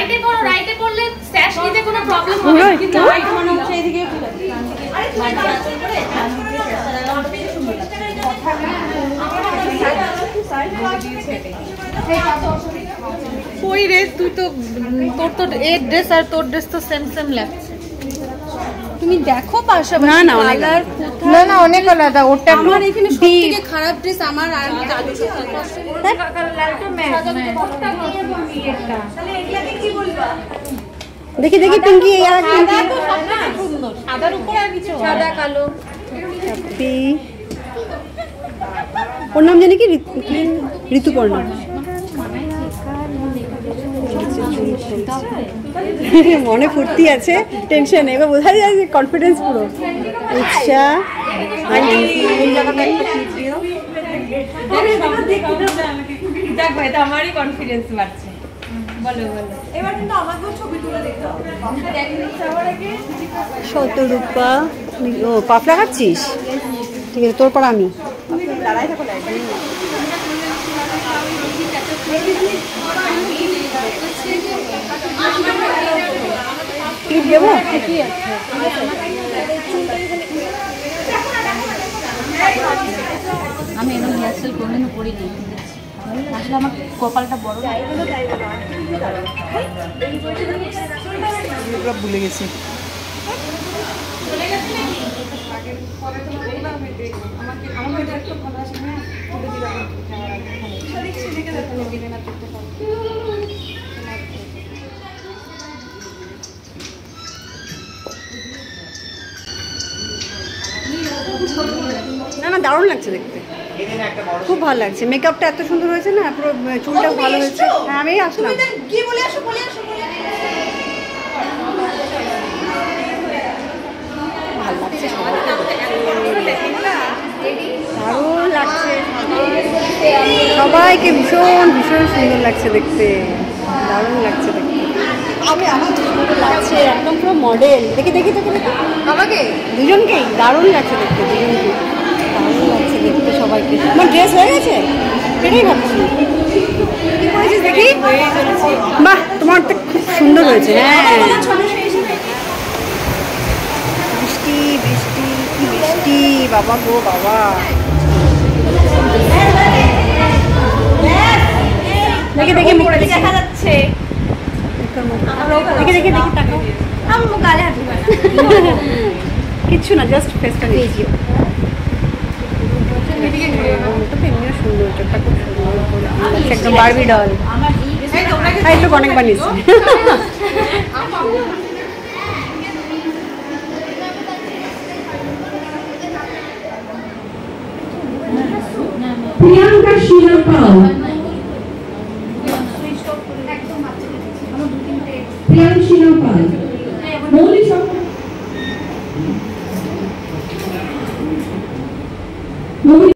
রাইটে করো, রাইটে করলে স্ট্যাশ নিতে কোনো প্রবলেম হবে না, কিন্তু রাইট মনে হচ্ছে এইদিকে কই রে তুই তো তোর এর ড্রেস আর তোর ড্রেস তো সেম সেম লাগছে। তুমি দেখো পাশাপাশি না না কালার না না অনেক আলাদা। ওটা আমার এখানে সবথেকে খারাপ ড্রেস আমার আর কালো লালটা ম্যাচ এটা তাহলে এগুলাকে কি বলবা? দেখি দেখি পিঙ্কি আর সাদা তো সবথেকে সুন্দর, সাদার উপর আর কিছু সাদা কালো। ওর নাম জানি কি ঋতুপর্ণা। মনে ফুর্তি আছে, টেনশন এবার বোঝা যায় যে কনফিডেন্স পুরো। আচ্ছা দেখ ভাই তো আমারই কনফিডেন্স বাড়ছে। বলো বলো এবার কিন্তু আমাকেও ছবি তুলে দেখতে হবে। শতরূপা ও পাফ লাগাচ্ছিস? ঠিক আছে তোর পর আমি ক্লিপ দেবো। আমি এরকম হেয়ারস্টাইল কোনোদিনও করিনি, আসলে আমার কপালটা বড়, ভুলে গেছি। না না দারুণ লাগছে দেখতে, খুব ভালো লাগছে। মেকআপটা এত সুন্দর হয়েছে না, পুরো চুলটা ভালো হয়েছে। হ্যাঁ আমি আসলাম। ভালো লাগছে, দারুণ লাগছে সবাইকে, ভীষণ ভীষণ সুন্দর লাগছে দেখতে, দারুণ লাগছে দেখতে। সুন্দর লাগছে একদম পুরো মডেল। দেখি দেখি দেখি দেখি আমাকে দুজনকেই দারুণ লাগছে দেখতে, দুজনকে দারুণ লাগছে দেখতে সবাইকে। আমার ড্রেস হয়ে গেছে এটাই ভাবছি। কি করেছিস দেখি? বাহ তোমার তো খুব সুন্দর হয়েছে। হ্যাঁ বৃষ্টি বৃষ্টি কি বৃষ্টি, বাবা গো বাবা। দেখি দেখি মুখ দেখা যাচ্ছে, দেখি দেখি দেখি তাকাও। আমার মুখ গালে হাত দিবা না, কিচ্ছু না, জাস্ট ফেসটা নিয়েছি। এমনিও সুন্দর, চোখটা খুব সুন্দর, একদম বারবি ডল। হ্যাঁ একটু অনেক বানিয়েছি। প্রিয়াঙ্কা শিরোপাল, প্রিয়াঙ্কা শিরোপাল, মৌলিক